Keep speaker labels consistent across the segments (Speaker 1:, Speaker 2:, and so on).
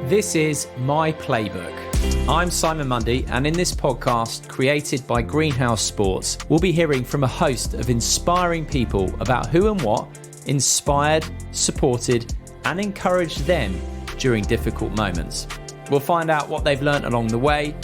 Speaker 1: This is My Playbook. I'm Simon Mundie, and in this podcast, created by Greenhouse Sports, we'll be hearing from a host of inspiring people about who and what inspired, supported, and encouraged them during difficult moments. We'll find out what they've learnt along the way,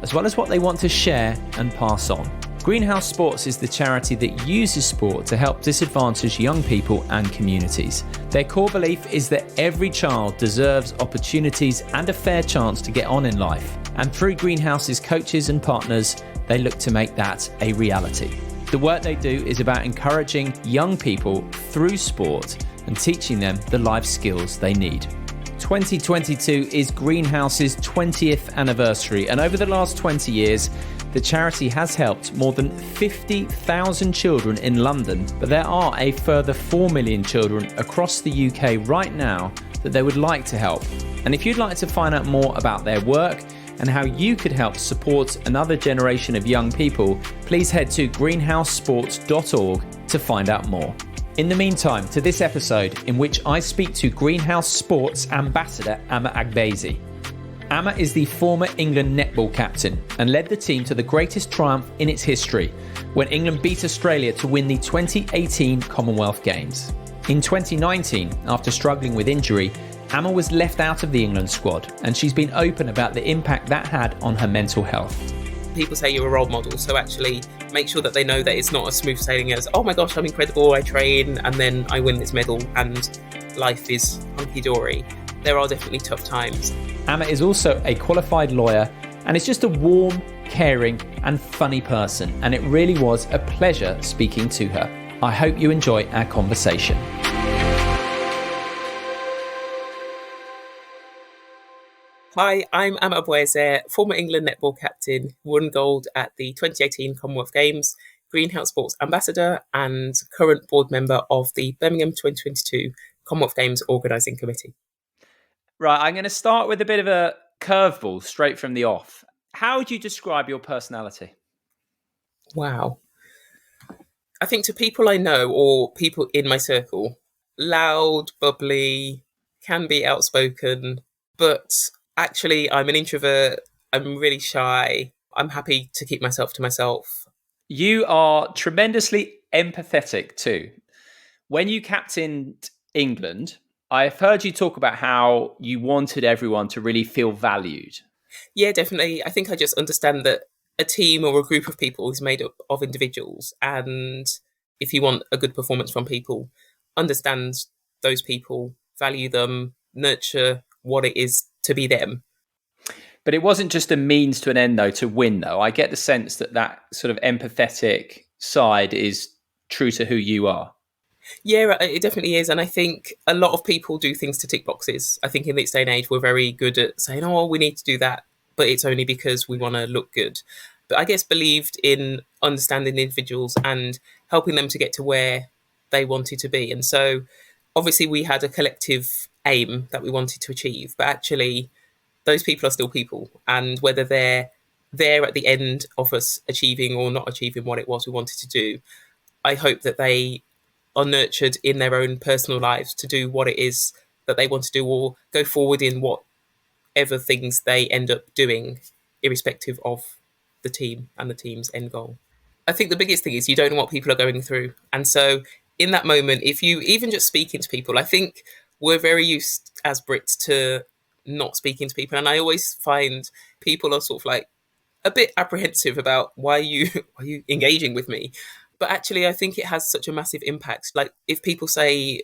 Speaker 1: as well as what they want to share and pass on. Greenhouse Sports is the charity that uses sport to help disadvantaged young people and communities. Their core belief is that every child deserves opportunities and a fair chance to get on in life. And through Greenhouse's coaches and partners, they look to make that a reality. The work they do is about encouraging young people through sport and teaching them the life skills they need. 2022 is Greenhouse's 20th anniversary, and over the last 20 years, the charity has helped more than 50,000 children in London, but there are a further 4 million children across the UK right now that they would like to help. And if you'd like to find out more about their work and how you could help support another generation of young people, please head to greenhousesports.org to find out more. In the meantime, to this episode in which I speak to Greenhouse Sports Ambassador Ama Agbeze. Ama is the former England netball captain and led the team to the greatest triumph in its history when England beat Australia to win the 2018 Commonwealth Games. In 2019, after struggling with injury, Ama was left out of the England squad, and she's been open about the impact that had on her mental health.
Speaker 2: People say you're a role model, so actually make sure that they know that it's not as smooth sailing as, oh my gosh, I'm incredible, I train, and then I win this medal, and life is hunky-dory. There are definitely tough times.
Speaker 1: Ama is also a qualified lawyer and is just a warm, caring and funny person, and it really was a pleasure speaking to her. I hope you enjoy our conversation.
Speaker 2: Hi, I'm Ama Agbeze, former England netball captain, won gold at the 2018 Commonwealth Games, Greenhouse Sports Ambassador and current board member of the Birmingham 2022 Commonwealth Games Organising Committee.
Speaker 1: Right, I'm going to start with a bit of a curveball straight from the off. How would you describe your personality?
Speaker 2: Wow. I think to people I know or people in my circle, loud, bubbly, can be outspoken, but actually I'm an introvert. I'm really shy. I'm happy to keep myself to myself.
Speaker 1: You are tremendously empathetic too. When you captained England, I've heard you talk about how you wanted everyone to really feel valued.
Speaker 2: Yeah, definitely. I think I just understand that a team or a group of people is made up of individuals. And if you want a good performance from people, understand those people, value them, nurture what it is to be them.
Speaker 1: But it wasn't just a means to an end, though, to win, though. I get the sense that that sort of empathetic side is true to who you are.
Speaker 2: Yeah, it definitely is. And I think a lot of people do things to tick boxes. I think in this day and age, we're very good at saying, oh, we need to do that. But it's only because we want to look good. But I guess believed in understanding individuals and helping them to get to where they wanted to be. And so obviously we had a collective aim that we wanted to achieve. But actually, those people are still people. And whether they're there at the end of us achieving or not achieving what it was we wanted to do, I hope that they are nurtured in their own personal lives to do what it is that they want to do or go forward in whatever things they end up doing, irrespective of the team and the team's end goal. I think the biggest thing is you don't know what people are going through. And so in that moment, if you even just speaking to people, I think we're very used as Brits to not speaking to people. And I always find people are sort of like a bit apprehensive about why are you engaging with me? But actually, I think it has such a massive impact. Like if people say,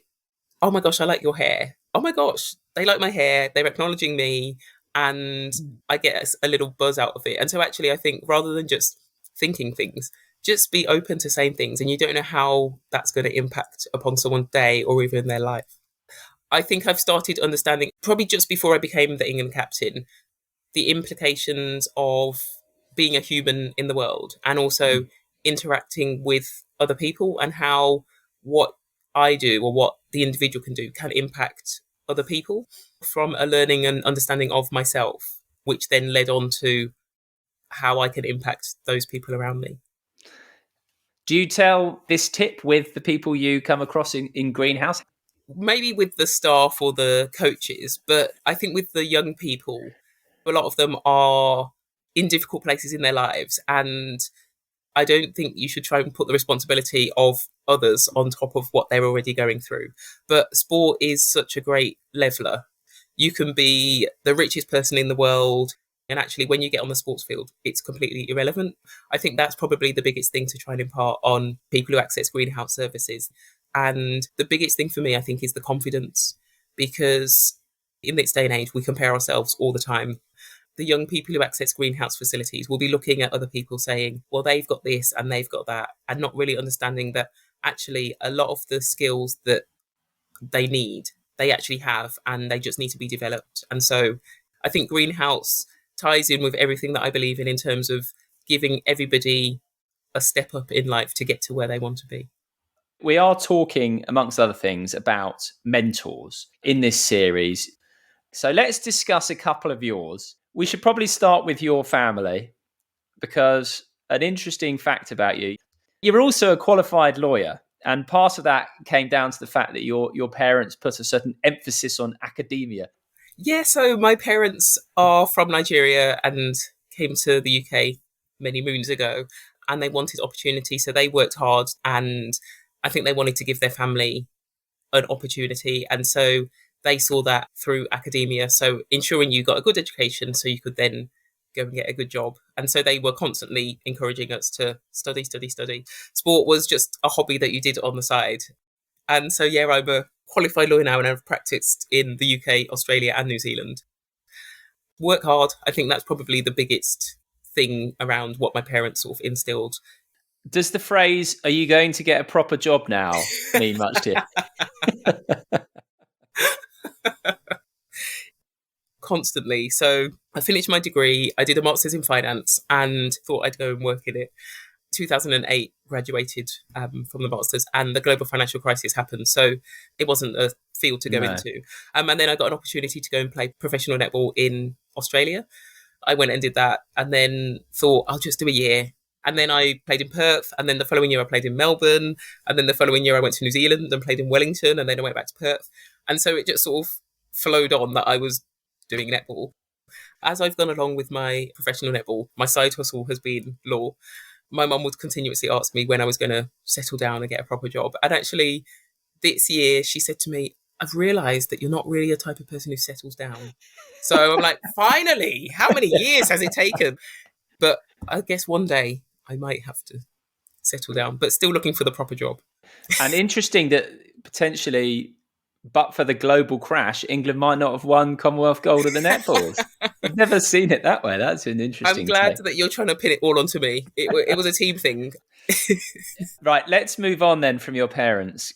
Speaker 2: oh my gosh, I like your hair. Oh my gosh, they like my hair. They're acknowledging me and I get a little buzz out of it. And so actually, I think rather than just thinking things, just be open to saying things. And you don't know how that's going to impact upon someone's day or even their life. I think I've started understanding, probably just before I became the England captain, the implications of being a human in the world and also interacting with other people and how what I do or what the individual can do can impact other people from a learning and understanding of myself, which then led on to how I can impact those people around me.
Speaker 1: Do you tell this tip with the people you come across in Greenhouse?
Speaker 2: maybe with the staff or the coaches, but I think with the young people, a lot of them are in difficult places in their lives. And I don't think you should try and put the responsibility of others on top of what they're already going through. But sport is such a great leveler. You can be the richest person in the world. And actually, when you get on the sports field, it's completely irrelevant. I think that's probably the biggest thing to try and impart on people who access greenhouse services. And the biggest thing for me, I think, is the confidence, because in this day and age, we compare ourselves all the time. The young people who access greenhouse facilities will be looking at other people saying, well, they've got this and they've got that, and not really understanding that actually a lot of the skills that they need, they actually have, and they just need to be developed. And so I think greenhouse ties in with everything that I believe in terms of giving everybody a step up in life to get to where they want to be.
Speaker 1: We are talking, amongst other things, about mentors in this series. So let's discuss a couple of yours. We should probably start with your family, because an interesting fact about you, you're also a qualified lawyer. And part of that came down to the fact that your parents put a certain emphasis on academia.
Speaker 2: Yeah, so my parents are from Nigeria and came to the UK many moons ago, and they wanted opportunity. So they worked hard, and I think they wanted to give their family an opportunity. And so they saw that through academia. So ensuring you got a good education so you could then go and get a good job. And so they were constantly encouraging us to study, study, study. Sport was just a hobby that you did on the side. And so, yeah, I'm a qualified lawyer now, and I've practiced in the UK, Australia and New Zealand. Work hard. I think that's probably the biggest thing around what my parents sort of instilled.
Speaker 1: Does the phrase, "are you going to get a proper job now," mean much to you?
Speaker 2: Constantly. So I finished my degree, I did a master's in finance and thought I'd go and work in it. 2008 graduated from the master's, and the global financial crisis happened, so it wasn't a field to go into. And then I got an opportunity to go and play professional netball in Australia. I went and did that, and then thought I'll just do a year. And then I played in Perth, and then the following year I played in Melbourne, and then the following year I went to New Zealand and played in Wellington, and then I went back to Perth. And so it just sort of flowed on that I was doing netball. As I've gone along with my professional netball, my side hustle has been law. My mum would continuously ask me when I was going to settle down and get a proper job. And actually, this year, she said to me, I've realised that you're not really a type of person who settles down. So I'm like, finally, how many years has it taken? But I guess one day I might have to settle down, but still looking for the proper job.
Speaker 1: And interesting that potentially, but for the global crash, England might not have won Commonwealth gold at the netballs. I've never seen it that way. That's an interesting
Speaker 2: I'm glad
Speaker 1: take.
Speaker 2: that you're trying to pin it all onto me. It was a team thing.
Speaker 1: Right, let's move on then from your parents.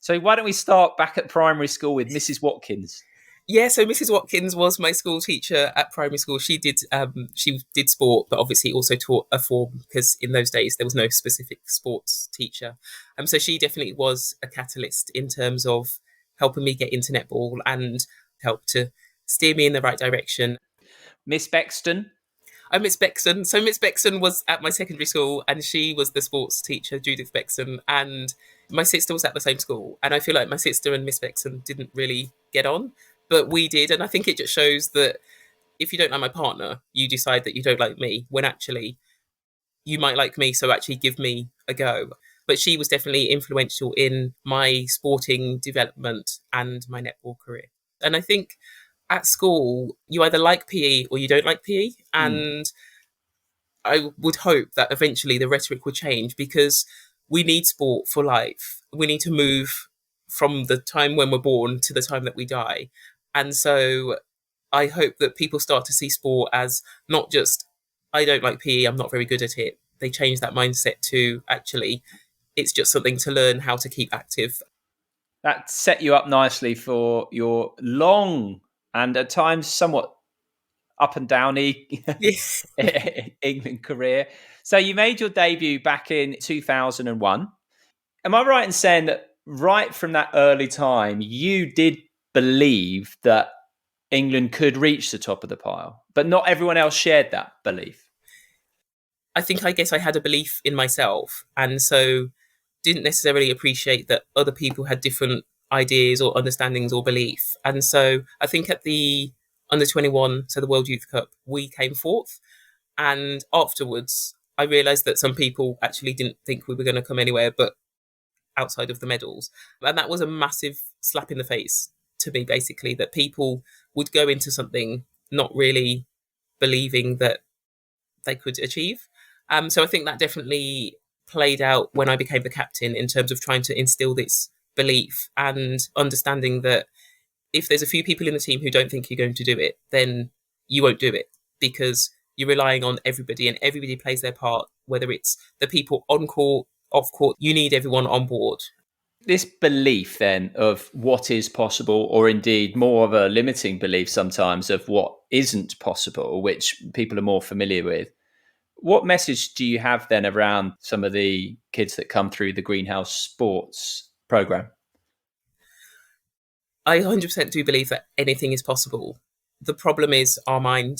Speaker 1: So why don't we start back at primary school with Mrs. Watkins?
Speaker 2: Yeah, so Mrs. Watkins was my school teacher at primary school. She did sport, but obviously also taught a form, because in those days there was no specific sports teacher. So she definitely was a catalyst in terms of helping me get into netball and helped to steer me in the right direction.
Speaker 1: Miss Bexton?
Speaker 2: I'm Miss Bexton. So Miss Bexton was at my secondary school, and she was the sports teacher, Judith Bexton, and my sister was at the same school. And I feel like my sister and Miss Bexton didn't really get on, but we did. And I think it just shows that if you don't like my partner, you decide that you don't like me, when actually you might like me, so actually give me a go. But she was definitely influential in my sporting development and my netball career. And I think at school, you either like PE or you don't like PE. And I would hope that eventually the rhetoric would change, because we need sport for life. We need to move from the time when we're born to the time that we die. And so I hope that people start to see sport as not just, I don't like PE, I'm not very good at it. They change that mindset to actually, it's just something to learn how to keep active.
Speaker 1: That set you up nicely for your long and at times somewhat up and downy England career. So you made your debut back in 2001. Am I right in saying that right from that early time, you did believe that England could reach the top of the pile, but not everyone else shared that belief?
Speaker 2: I guess I had a belief in myself, and so didn't necessarily appreciate that other people had different ideas or understandings or belief. And so I think at the under 21, so the World Youth Cup, we came fourth. And afterwards, I realised that some people actually didn't think we were going to come anywhere but outside of the medals. And that was a massive slap in the face to me, basically, that people would go into something not really believing that they could achieve. So I think that definitely played out when I became the captain in terms of trying to instill this belief and understanding that if there's a few people in the team who don't think you're going to do it, then you won't do it because you're relying on everybody and everybody plays their part, whether it's the people on court, off court, you need everyone on board.
Speaker 1: This belief then of what is possible, or indeed more of a limiting belief sometimes of what isn't possible, which people are more familiar with. What message do you have then around some of the kids that come through the Greenhouse Sports programme?
Speaker 2: I 100% do believe that anything is possible. The problem is our mind.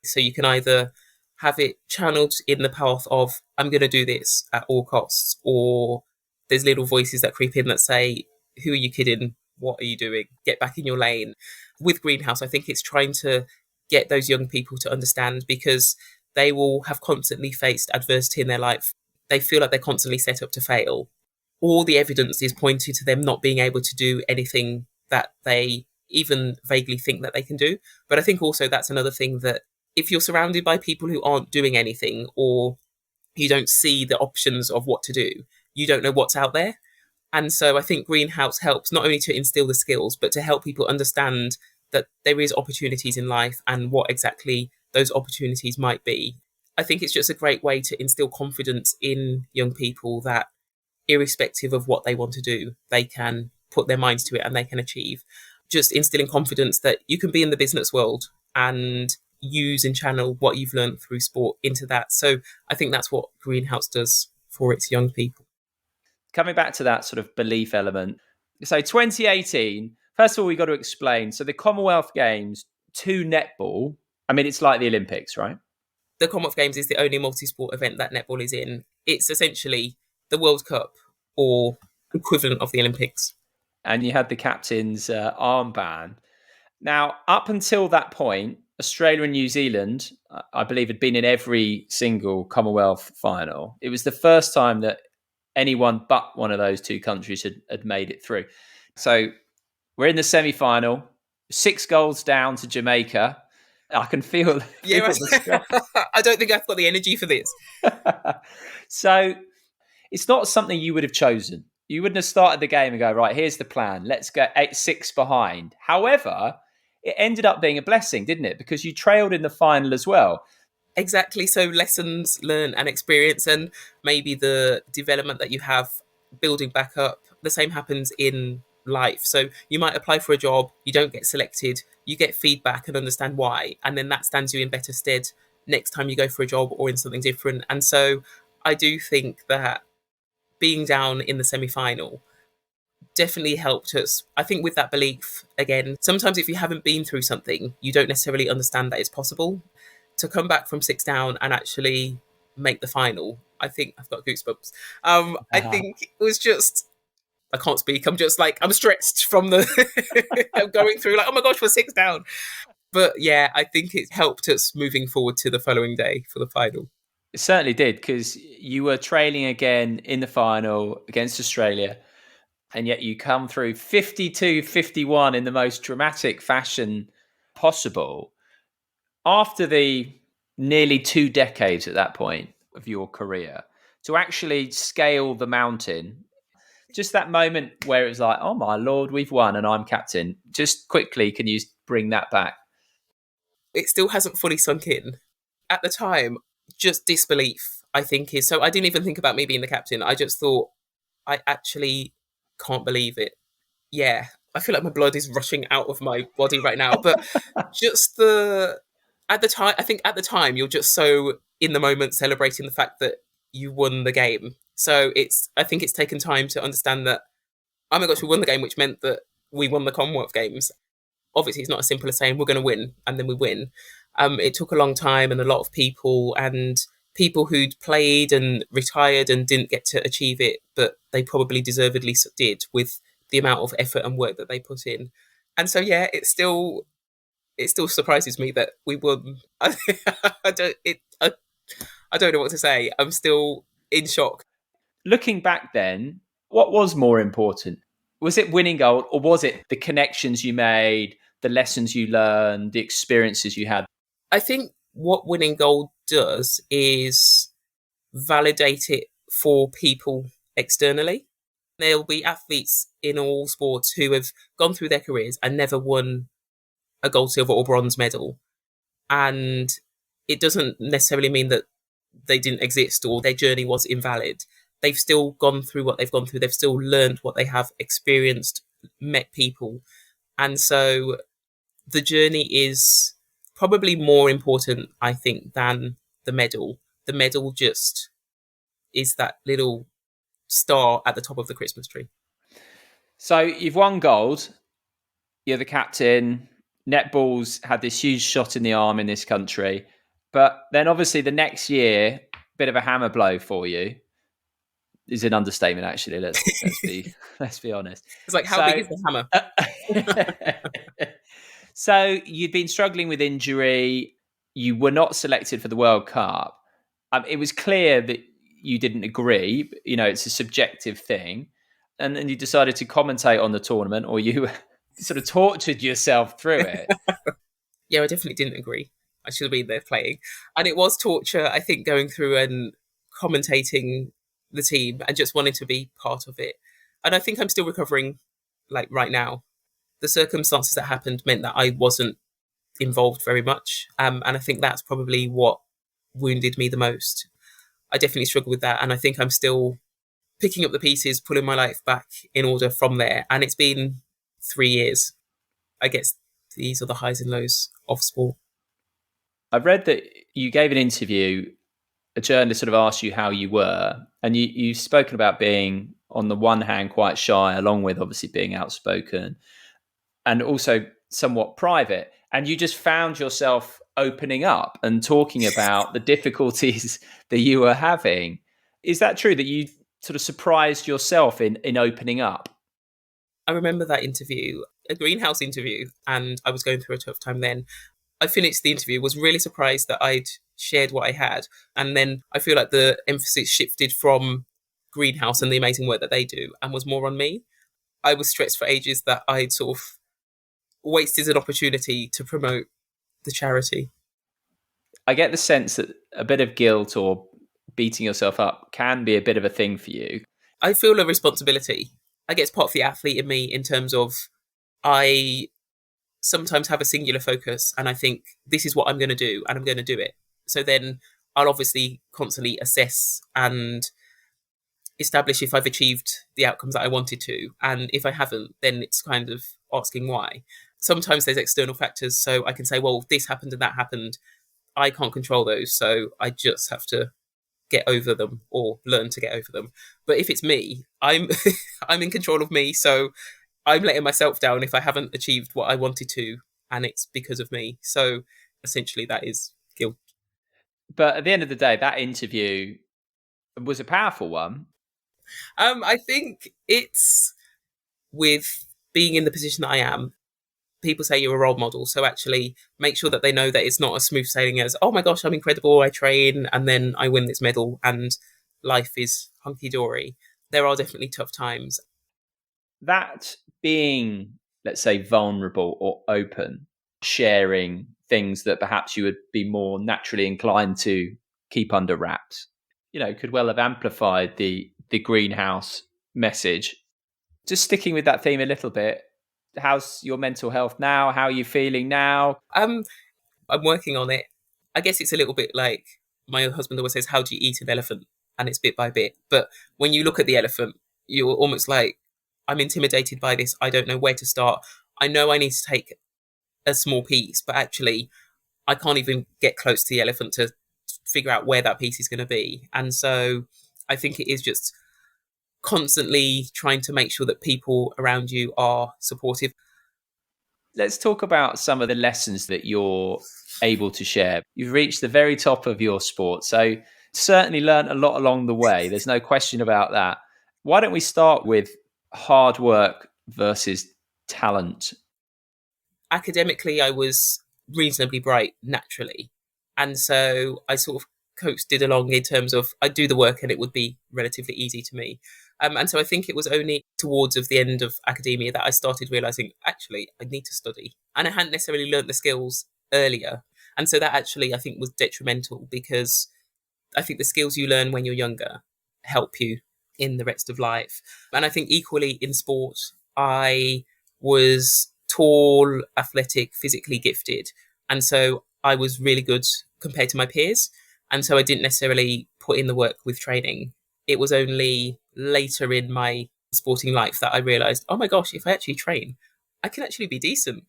Speaker 2: So you can either have it channeled in the path of, I'm going to do this at all costs, or there's little voices that creep in that say, who are you kidding? What are you doing? Get back in your lane. With Greenhouse, I think it's trying to get those young people to understand, because they will have constantly faced adversity in their life. They feel like they're constantly set up to fail. All the evidence is pointing to them not being able to do anything that they even vaguely think that they can do. But I think also that's another thing, that if you're surrounded by people who aren't doing anything, or you don't see the options of what to do, you don't know what's out there. And so I think Greenhouse helps not only to instill the skills, but to help people understand that there is opportunities in life and what exactly those opportunities might be. I think it's just a great way to instill confidence in young people that irrespective of what they want to do, they can put their minds to it and they can achieve. Just instilling confidence that you can be in the business world and use and channel what you've learned through sport into that. So I think that's what Greenhouse does for its young people.
Speaker 1: Coming back to that sort of belief element. So 2018, first of all, we got to explain. So the Commonwealth Games to netball, I mean, it's like the Olympics, right?
Speaker 2: The Commonwealth Games is the only multi-sport event that netball is in. It's essentially the World Cup or equivalent of the Olympics.
Speaker 1: And you had the captain's armband. Now, up until that point, Australia and New Zealand, I believe, had been in every single Commonwealth final. It was the first time that anyone but one of those two countries had made it through. So we're in the semi-final, 6 goals down to Jamaica. I can feel
Speaker 2: I don't think I've got the energy for this.
Speaker 1: So it's not something you would have chosen. You wouldn't have started the game and go, right, here's the plan. Let's go 8-6 behind. However, it ended up being a blessing, didn't it? Because you trailed in the final as well.
Speaker 2: Exactly. So lessons learned and experience, and maybe the development that you have building back up. The same happens in life. So you might apply for a job, you don't get selected, you get feedback and understand why. And then that stands you in better stead next time you go for a job or in something different. And so I do think that being down in the semi-final definitely helped us. I think with that belief, again, sometimes if you haven't been through something, you don't necessarily understand that it's possible. To come back from 6 down and actually make the final, I think I've got goosebumps. I think it was just, I can't speak. I'm just like, I'm stretched from the going through like, oh my gosh, we're 6 down. But yeah, I think it helped us moving forward to the following day for the final.
Speaker 1: It certainly did, because you were trailing again in the final against Australia, and yet you come through 52-51 in the most dramatic fashion possible. After the nearly 2 decades at that point of your career, to actually scale the mountain, just that moment where it was like, oh my Lord, we've won and I'm captain. Just quickly, can you bring that back?
Speaker 2: It still hasn't fully sunk in. At the time, just disbelief, I think, is, so I didn't even think about me being the captain. I just thought, I actually can't believe it. Yeah, I feel like my blood is rushing out of my body right now. But just at the time, I think at the time, you're just so in the moment celebrating the fact that you won the game. So I think it's taken time to understand that, oh my gosh, we won the game, which meant that we won the Commonwealth Games. Obviously, it's not as simple as saying we're going to win and then we win. It took a long time, and a lot of people who'd played and retired and didn't get to achieve it, but they probably deservedly did, with the amount of effort and work that they put in. And so, yeah, it still surprises me that we won. I don't know what to say. I'm still in shock.
Speaker 1: Looking back then, what was more important? Was it winning gold, or was it the connections you made, the lessons you learned, the experiences you had?
Speaker 2: I think what winning gold does is validate it for people externally. There'll be athletes in all sports who have gone through their careers and never won a gold, silver, or bronze medal. And it doesn't necessarily mean that they didn't exist or their journey was invalid. They've still gone through what they've gone through. They've still learned what they have experienced, met people. And so the journey is probably more important, I think, than the medal. The medal just is that little star at the top of the Christmas tree.
Speaker 1: So you've won gold. You're the captain. Netball's had this huge shot in the arm in this country. But then obviously the next year, bit of a hammer blow for you. Is an understatement, actually. Let's be honest.
Speaker 2: It's like, how big is the
Speaker 1: hammer? So you'd been struggling with injury. You were not selected for the World Cup. It was clear that you didn't agree. You know, it's a subjective thing. And then you decided to commentate on the tournament, or you sort of tortured yourself through it.
Speaker 2: Yeah, I definitely didn't agree. I should have been there playing. And it was torture, I think, going through and commentating the team and just wanting to be part of it. And I think I'm still recovering, like, right now. The circumstances that happened meant that I wasn't involved very much. And I think that's probably what wounded me the most. I definitely struggle with that. And I think I'm still picking up the pieces, pulling my life back in order from there. And it's been 3 years. I guess these are the highs and lows of sport.
Speaker 1: I've read that you gave an interview, a journalist sort of asked you how you were, and you've spoken about being, on the one hand, quite shy, along with obviously being outspoken, and also somewhat private. And you just found yourself opening up and talking about the difficulties that you were having. Is that true, that you sort of surprised yourself in opening up?
Speaker 2: I remember that interview, a greenhouse interview, and I was going through a tough time then. I finished the interview, was really surprised that I'd shared what I had. And then I feel like the emphasis shifted from greenhouse and the amazing work that they do and was more on me. I was stressed for ages that I'd sort of wasted an opportunity to promote the charity.
Speaker 1: I get the sense that a bit of guilt or beating yourself up can be a bit of a thing for you.
Speaker 2: I feel a responsibility. I guess part of the athlete in me, in terms of I sometimes have a singular focus and I think this is what I'm going to do and I'm going to do it. So then I'll obviously constantly assess and establish if I've achieved the outcomes that I wanted to. And if I haven't, then it's kind of asking why. Sometimes there's external factors. So I can say, well, this happened and that happened. I can't control those. So I just have to get over them or learn to get over them. But if it's me, I'm I'm in control of me. So I'm letting myself down if I haven't achieved what I wanted to, and it's because of me. So essentially that is guilt.
Speaker 1: But at the end of the day, that interview was a powerful one.
Speaker 2: I think it's, with being in the position that I am, people say you're a role model. So actually make sure that they know that it's not as smooth sailing as, oh my gosh, I'm incredible, I train, and then I win this medal and life is hunky-dory. There are definitely tough times.
Speaker 1: That being, let's say, vulnerable or open, sharing things that perhaps you would be more naturally inclined to keep under wraps, you know, could well have amplified the greenhouse message. Just sticking with that theme a little bit, how's your mental health now? How are you feeling now?
Speaker 2: I'm working on it. I guess it's a little bit like my husband always says, how do you eat an elephant? And it's bit by bit. But when you look at the elephant, you're almost like, I'm intimidated by this. I don't know where to start. I know I need to take a small piece, but actually I can't even get close to the elephant to figure out where that piece is going to be. And so I think it is just constantly trying to make sure that people around you are supportive.
Speaker 1: Let's talk about some of the lessons that you're able to share. You've reached the very top of your sport, so certainly learned a lot along the way. There's no question about that. Why don't we start with hard work versus talent?
Speaker 2: Academically, I was reasonably bright naturally. And so I sort of coasted along in terms of I'd do the work and it would be relatively easy to me. And so I think it was only towards of the end of academia that I started realizing, actually, I need to study. And I hadn't necessarily learnt the skills earlier. And so that actually, I think, was detrimental, because I think the skills you learn when you're younger help you in the rest of life. And I think equally in sport, I was tall, athletic, physically gifted. And so I was really good compared to my peers. And so I didn't necessarily put in the work with training. It was only later in my sporting life that I realized, oh my gosh, if I actually train, I can actually be decent.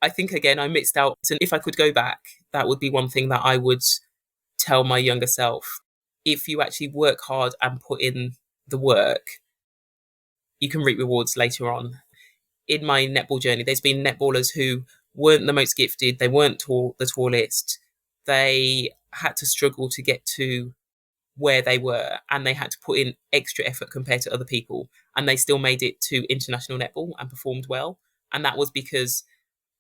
Speaker 2: I think, again, I missed out. And if I could go back, that would be one thing that I would tell my younger self. If you actually work hard and put in the work, you can reap rewards later on. In my netball journey, there's been netballers who weren't the most gifted, they weren't the tallest, they had to struggle to get to where they were, and they had to put in extra effort compared to other people, and they still made it to international netball and performed well. And that was because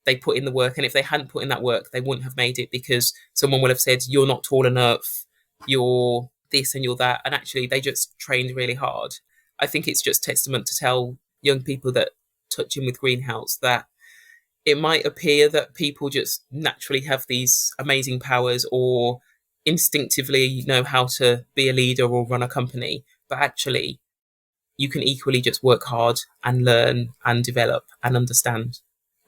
Speaker 2: they put in the work, and if they hadn't put in that work, they wouldn't have made it, because someone would have said, you're not tall enough, you're this and you're that, and actually they just trained really hard. I think it's just testament to tell young people that touch in with Greenhouse that it might appear that people just naturally have these amazing powers or instinctively know how to be a leader or run a company, but actually you can equally just work hard and learn and develop and understand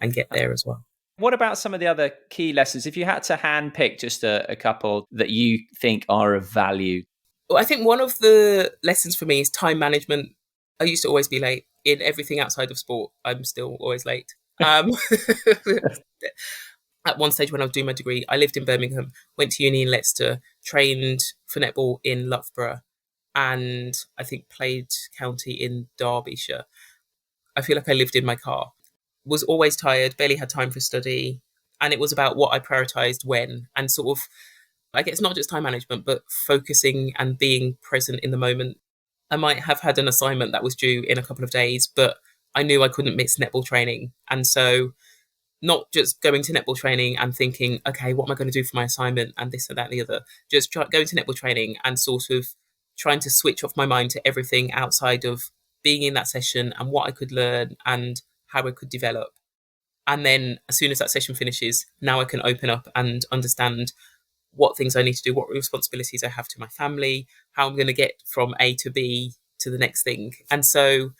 Speaker 2: and get there as well.
Speaker 1: What about some of the other key lessons? If you had to handpick just a couple that you think are of value.
Speaker 2: Well, I think one of the lessons for me is time management. I used to always be late in everything outside of sport. I'm still always late. At one stage when I was doing my degree, I lived in Birmingham, went to uni in Leicester, trained for netball in Loughborough, and I think played county in Derbyshire. I feel like I lived in my car. Was always tired, barely had time for study. And it was about what I prioritised when, and sort of, I guess, not just time management, but focusing and being present in the moment. I might have had an assignment that was due in a couple of days, but I knew I couldn't miss netball training. And so not just going to netball training and thinking, okay, what am I going to do for my assignment and this and that and the other, just going to netball training and sort of trying to switch off my mind to everything outside of being in that session and what I could learn and how I could develop. And then as soon as that session finishes, now I can open up and understand what things I need to do, what responsibilities I have to my family, how I'm going to get from A to B to the next thing. And so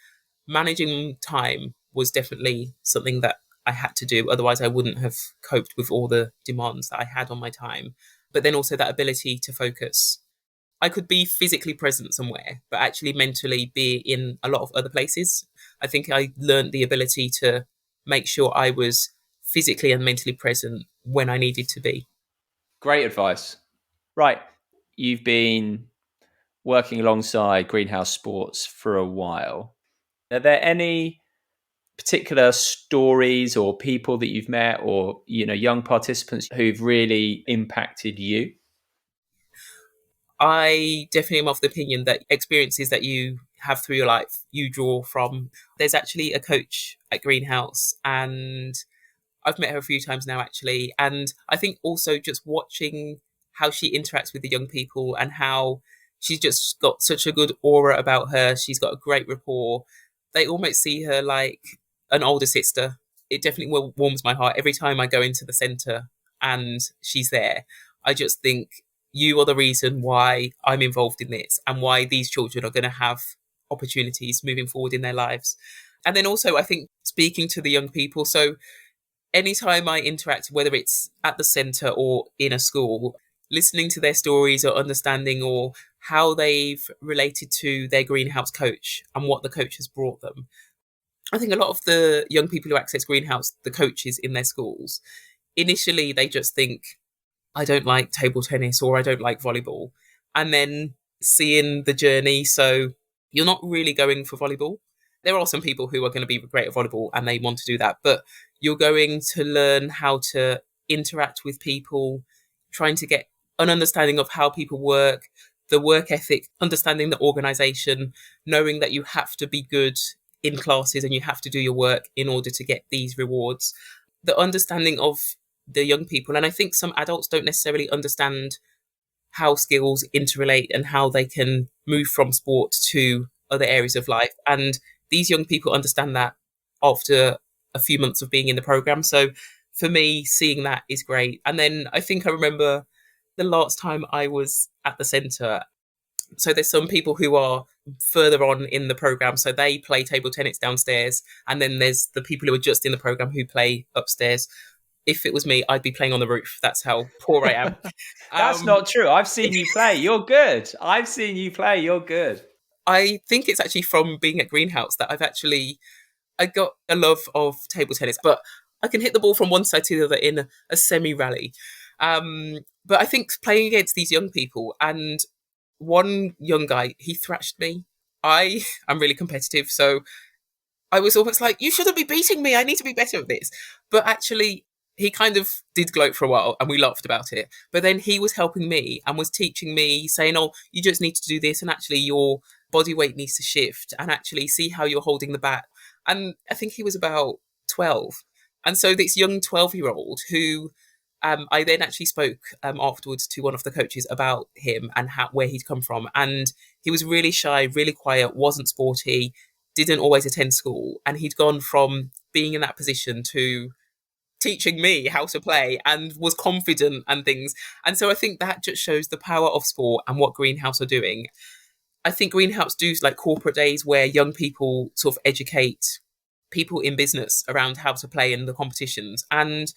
Speaker 2: managing time was definitely something that I had to do. Otherwise, I wouldn't have coped with all the demands that I had on my time. But then also that ability to focus. I could be physically present somewhere, but actually mentally be in a lot of other places. I think I learned the ability to make sure I was physically and mentally present when I needed to be.
Speaker 1: Great advice. Right. You've been working alongside Greenhouse Sports for a while. Are there any particular stories or people that you've met or, young participants who've really impacted you?
Speaker 2: I definitely am of the opinion that experiences that you have through your life, you draw from. There's actually a coach at Greenhouse, and I've met her a few times now, actually. And I think also just watching how she interacts with the young people and how she's just got such a good aura about her. She's got a great rapport. They almost see her like an older sister. It definitely warms my heart every time I go into the centre and she's there. I just think you are the reason why I'm involved in this and why these children are going to have opportunities moving forward in their lives. And then also, I think speaking to the young people. So anytime I interact, whether it's at the centre or in a school, listening to their stories or understanding or how they've related to their Greenhouse coach and what the coach has brought them. I think a lot of the young people who access Greenhouse, the coaches in their schools, initially they just think, I don't like table tennis or I don't like volleyball. And then seeing the journey, so you're not really going for volleyball. There are some people who are going to be great at volleyball and they want to do that, but you're going to learn how to interact with people, trying to get an understanding of how people work, the work ethic, understanding the organisation, knowing that you have to be good in classes and you have to do your work in order to get these rewards. The understanding of the young people, and I think some adults don't necessarily understand how skills interrelate and how they can move from sport to other areas of life. And these young people understand that after a few months of being in the program. So for me, seeing that is great. And then I think I remember the last time I was at the centre. So there's some people who are further on in the program, so they play table tennis downstairs, and then there's the people who are just in the program who play upstairs. If it was me, I'd be playing on the roof. That's how poor I am.
Speaker 1: That's not true. I've seen you play. You're good. I've seen you play. You're good.
Speaker 2: I think it's actually from being at Greenhouse that I got a love of table tennis, but I can hit the ball from one side to the other in a semi-rally. But I think playing against these young people, and one young guy, he thrashed me. I am really competitive, so I was almost like, you shouldn't be beating me. I need to be better at this. But actually, he kind of did gloat for a while and we laughed about it. But then he was helping me and was teaching me, saying, oh, you just need to do this. And actually your body weight needs to shift and actually see how you're holding the bat. And I think he was about 12. And so this young 12-year-old who I then actually spoke afterwards to one of the coaches about him and where he'd come from. And he was really shy, really quiet, wasn't sporty, didn't always attend school. And he'd gone from being in that position to teaching me how to play and was confident and things. And so I think that just shows the power of sport and what Greenhouse are doing. I think Greenhouse do like corporate days where young people sort of educate people in business around how to play in the competitions. And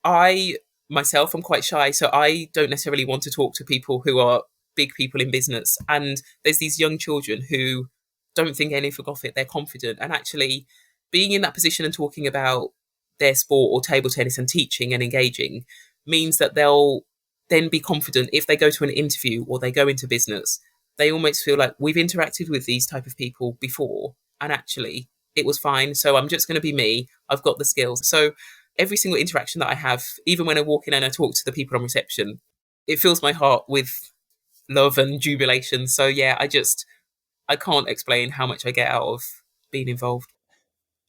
Speaker 2: I myself am quite shy, so I don't necessarily want to talk to people who are big people in business. And there's these young children who don't think anything of it. They're confident. And actually being in that position and talking about their sport or table tennis and teaching and engaging means that they'll then be confident if they go to an interview or they go into business. They almost feel like we've interacted with these type of people before and actually it was fine. So I'm just going to be me. I've got the skills. So every single interaction that I have, even when I walk in and I talk to the people on reception, it fills my heart with love and jubilation. So yeah, I can't explain how much I get out of being involved.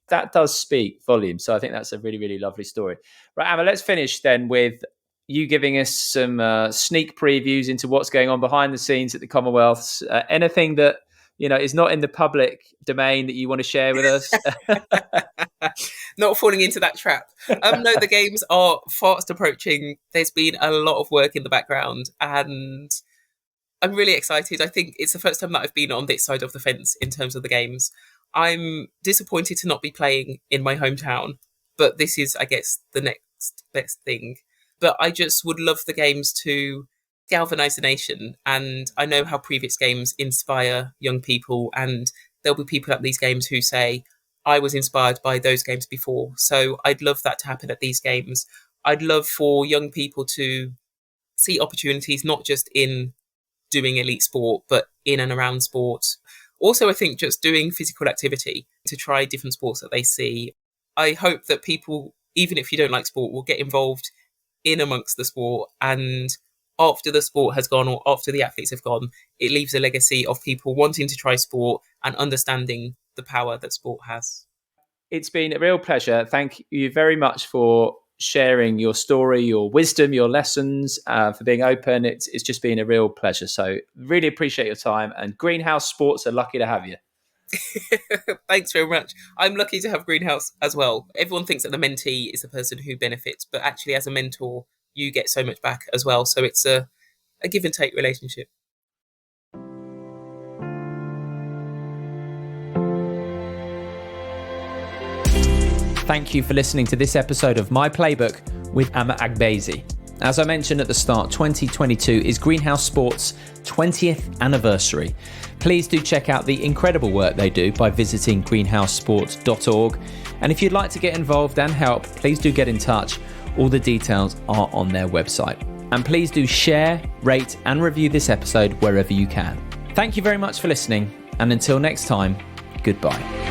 Speaker 1: That does speak volumes. So I think that's a really, really lovely story. Right, Ama, let's finish then with you giving us some sneak previews into what's going on behind the scenes at the Commonwealths. Anything that is not in the public domain that you want to share with us?
Speaker 2: Not falling into that trap. No, the games are fast approaching. There's been a lot of work in the background and I'm really excited. I think it's the first time that I've been on this side of the fence in terms of the games. I'm disappointed to not be playing in my hometown, but this is, I guess, the next best thing. But I just would love the games to galvanise the nation. And I know how previous games inspire young people, and there'll be people at these games who say, I was inspired by those games before. So I'd love that to happen at these games. I'd love for young people to see opportunities, not just in doing elite sport, but in and around sport. Also, I think just doing physical activity to try different sports that they see. I hope that people, even if you don't like sport, will get involved in amongst the sport. And after the sport has gone or after the athletes have gone, it leaves a legacy of people wanting to try sport and understanding the power that sport has.
Speaker 1: It's been a real pleasure. Thank you very much for sharing your story, your wisdom, your lessons, for being open. It's just been a real pleasure. So really appreciate your time, and Greenhouse Sports are lucky to have you.
Speaker 2: Thanks very much. I'm lucky to have Greenhouse as well. Everyone thinks that the mentee is the person who benefits, but actually as a mentor, you get so much back as well. So it's a give and take relationship.
Speaker 1: Thank you for listening to this episode of My Playbook with Ama Agbeze. As I mentioned at the start, 2022 is Greenhouse Sports' 20th anniversary. Please do check out the incredible work they do by visiting greenhousesports.org. And if you'd like to get involved and help, please do get in touch. All the details are on their website. And please do share, rate and review this episode wherever you can. Thank you very much for listening. And until next time, goodbye.